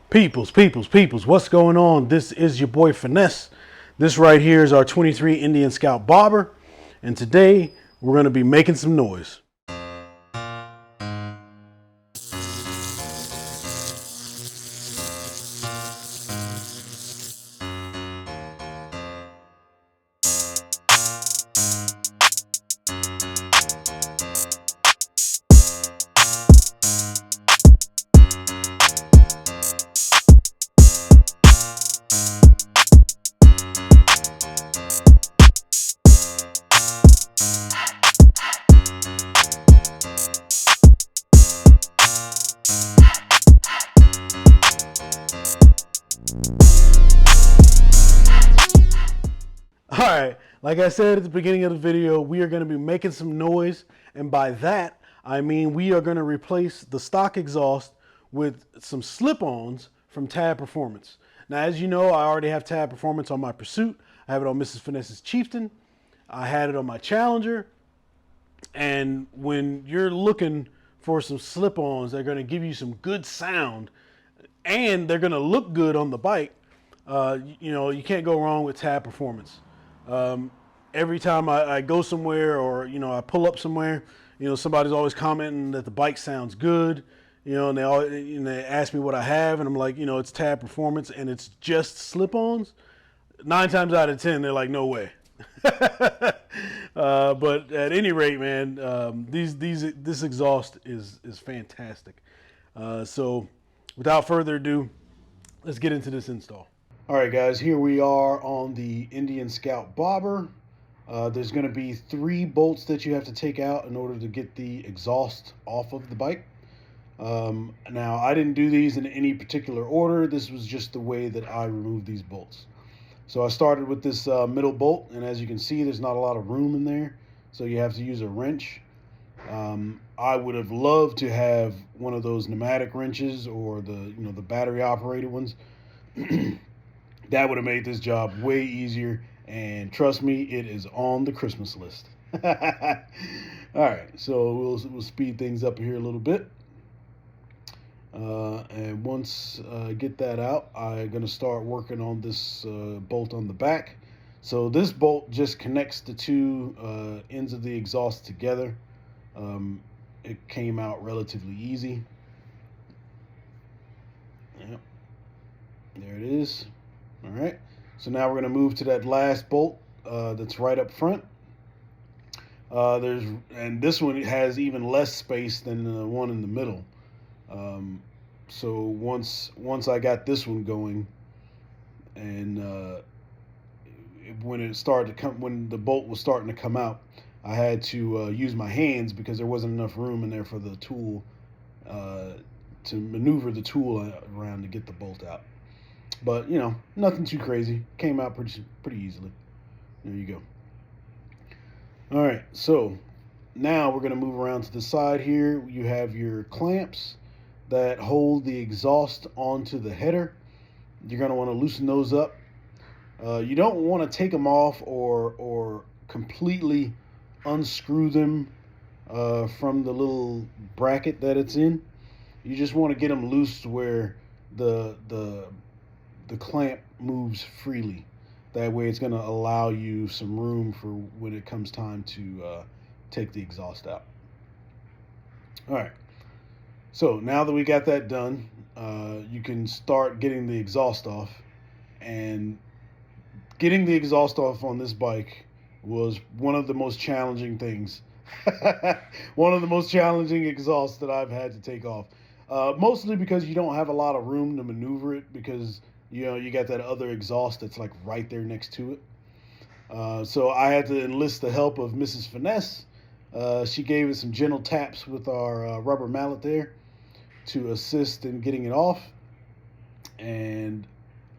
Peoples, what's going on? This is your boy Finesse. This right here is our 23 Indian Scout Bobber, and today we're going to be making some noise. Alright, like I said at the beginning of the video, we are going to be making some noise, and by that, I mean we are going to replace the stock exhaust with some slip-ons from Tab Performance. Now, as you know, I already have Tab Performance on my Pursuit. I have it on Mrs. Finesse's Chieftain. I had it on my Challenger. And when you're looking for some slip-ons that are going to give you some good sound, and they're going to look good on the bike, you can't go wrong with Tab Performance. Every time I go somewhere or, I pull up somewhere, somebody's always commenting that the bike sounds good, and they ask me what I have, and I'm like, it's Tab Performance and it's just slip-ons. 9 times out of 10, they're like, no way. But at any rate, man, this exhaust is fantastic. So without further ado, let's get into this install. All right, guys, here we are on the Indian Scout Bobber. There's going to be 3 bolts that you have to take out in order to get the exhaust off of the bike. Now, I didn't do these in any particular order. This was just the way that I removed these bolts. So I started with this middle bolt, and as you can see, there's not a lot of room in there, so you have to use a wrench. I would have loved to have one of those pneumatic wrenches or the battery operated ones. That would have made this job way easier, and trust me, it is on the Christmas list. All right, so we'll speed things up here a little bit. And once I get that out, I'm going to start working on this bolt on the back. So this bolt just connects the 2 ends of the exhaust together. It came out relatively easy. Yep. There it is. All right, so now we're going to move to that last bolt that's right up front. And this one has even less space than the one in the middle. So once I got this one going, and when the bolt was starting to come out, I had to use my hands because there wasn't enough room in there for the tool to maneuver the tool around to get the bolt out. But nothing too crazy. Came out pretty easily. There you go. All right, so now we're going to move around to the side here. You have your clamps that hold the exhaust onto the header. You're going to want to loosen those up. You don't want to take them off or completely unscrew them from the little bracket that it's in. You just want to get them loose where the clamp moves freely. That way it's going to allow you some room for when it comes time to take the exhaust out. All right. So now that we got that done, you can start getting the exhaust off. And getting the exhaust off on this bike was one of the most challenging things. One of the most challenging exhausts that I've had to take off. Mostly because you don't have a lot of room to maneuver it because you got that other exhaust that's like right there next to it. So I had to enlist the help of Mrs. Finesse. She gave us some gentle taps with our rubber mallet there to assist in getting it off. And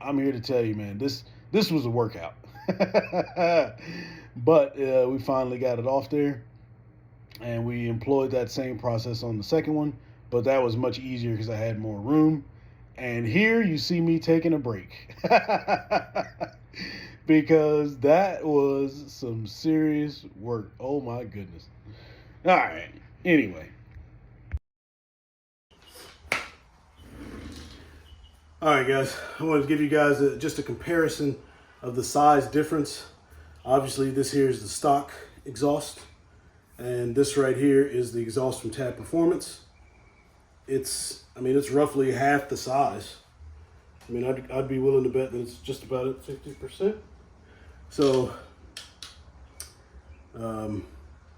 I'm here to tell you, man, this was a workout. But we finally got it off there, and we employed that same process on the second one, but that was much easier because I had more room. And here you see me taking a break because that was some serious work. Oh my goodness. All right. Anyway. All right, guys, I wanted to give you guys just a comparison of the size difference. Obviously, this here is the stock exhaust, and this right here is the exhaust from Tab Performance. It's roughly half the size. I mean, I'd be willing to bet that it's just about at 50%. So,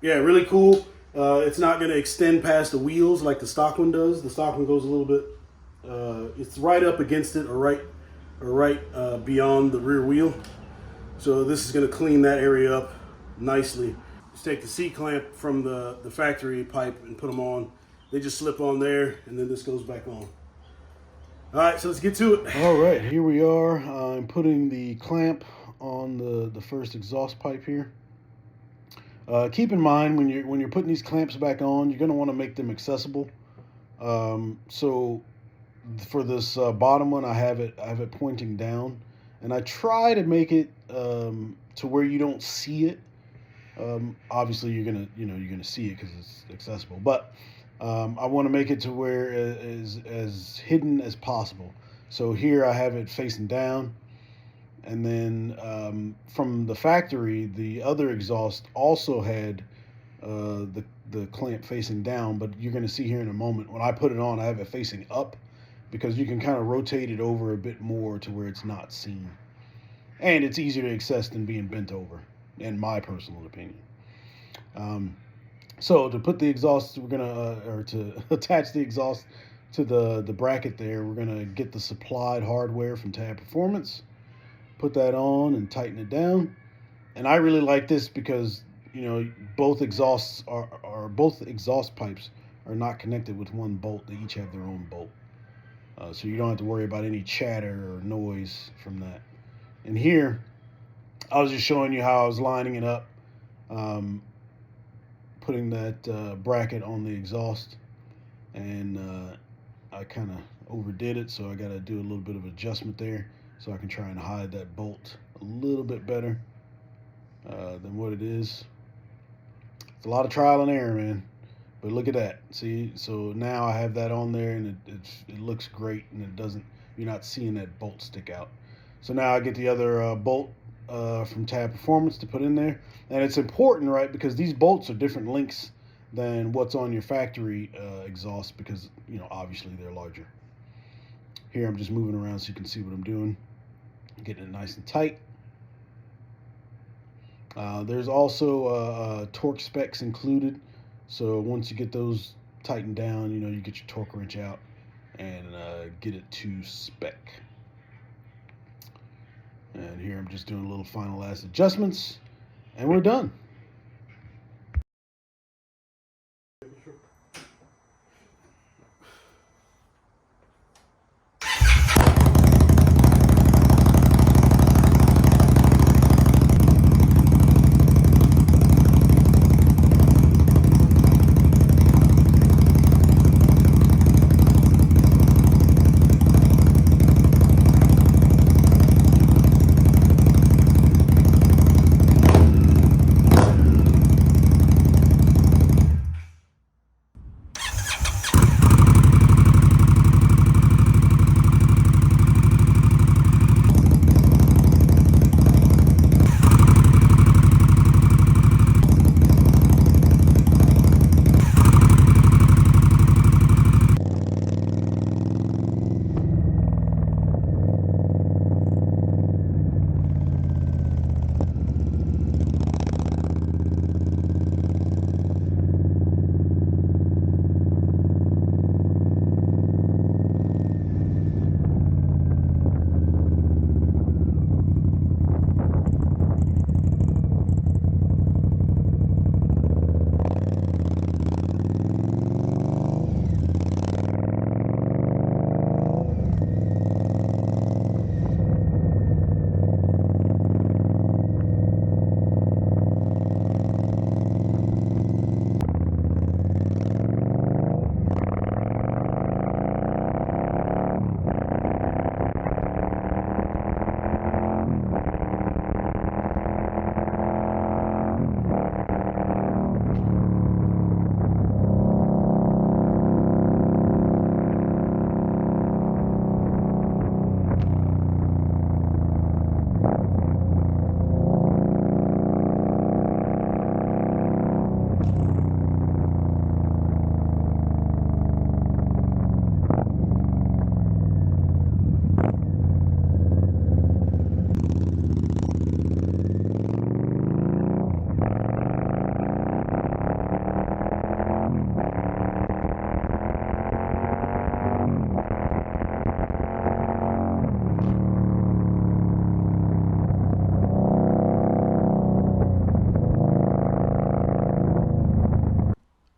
yeah, really cool. It's not going to extend past the wheels like the stock one does. The stock one goes a little bit. It's right up against it, or right beyond the rear wheel. So this is going to clean that area up nicely. Just take the C-clamp from the factory pipe and put them on. They just slip on there, and then this goes back on. All right, so let's get to it. All right, here we are. I'm putting the clamp on the first exhaust pipe here. Keep in mind when you're putting these clamps back on, you're going to want to make them accessible. So for this bottom one, I have it pointing down, and I try to make it to where you don't see it. Obviously, you're gonna see it because it's accessible, but I want to make it to where it is as hidden as possible. So here I have it facing down, and then from the factory, the other exhaust also had the clamp facing down, but you're going to see here in a moment when I put it on, I have it facing up because you can kind of rotate it over a bit more to where it's not seen, and it's easier to access than being bent over, in my personal opinion. So to put the exhaust, we're gonna or to attach the exhaust to the bracket there, we're gonna get the supplied hardware from Tab Performance, put that on and tighten it down. And I really like this because both exhaust pipes are not connected with one bolt. They each have their own bolt, so you don't have to worry about any chatter or noise from that. And here, I was just showing you how I was lining it up. Putting that bracket on the exhaust, and I kind of overdid it, so I got to do a little bit of adjustment there so I can try and hide that bolt a little bit better than what it is. It's a lot of trial and error, man, but look at that. See, so now I have that on there, and it looks great, and you're not seeing that bolt stick out. So now I get the other bolt from Tab Performance to put in there. And it's important, right, because these bolts are different lengths than what's on your factory exhaust because, obviously they're larger. Here I'm just moving around so you can see what I'm doing. Getting it nice and tight. There's also torque specs included. So once you get those tightened down, you get your torque wrench out and get it to spec. And here I'm just doing a little final last adjustments, and we're done.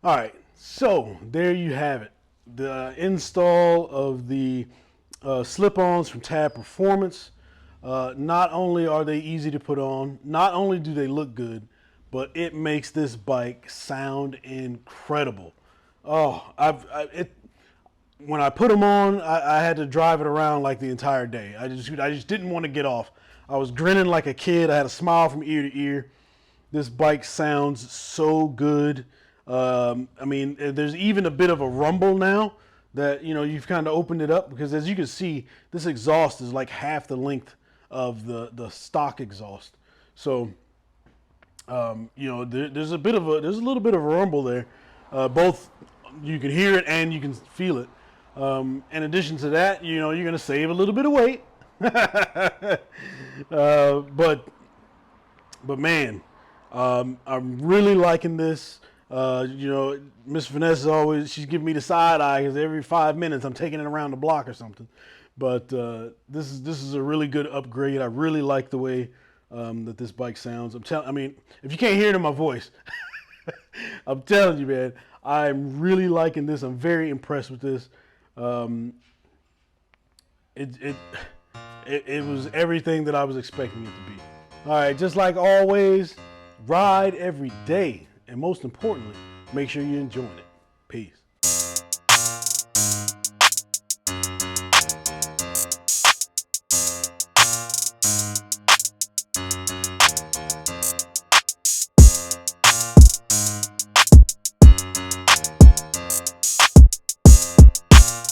All right, so there you have it. The install of the slip-ons from Tab Performance. Not only are they easy to put on, not only do they look good, but it makes this bike sound incredible. Oh, when I put them on, I had to drive it around like the entire day. I just didn't want to get off. I was grinning like a kid. I had a smile from ear to ear. This bike sounds so good. I mean, there's even a bit of a rumble now that, you know, you've kind of opened it up, because as you can see, this exhaust is like half the length of the stock exhaust. So, you know, there's a little bit of a rumble there. Both you can hear it and you can feel it. In addition to that, you know, you're going to save a little bit of weight. But man, I'm really liking this. You know, Miss Finesse is always, she's giving me the side eye because every 5 minutes I'm taking it around the block or something. But this is a really good upgrade. I really like the way that this bike sounds. I mean, if you can't hear it in my voice, I'm telling you, man, I'm really liking this. I'm very impressed with this. It was everything that I was expecting it to be. All right, just like always, ride every day. And most importantly, make sure you're enjoying it. Peace.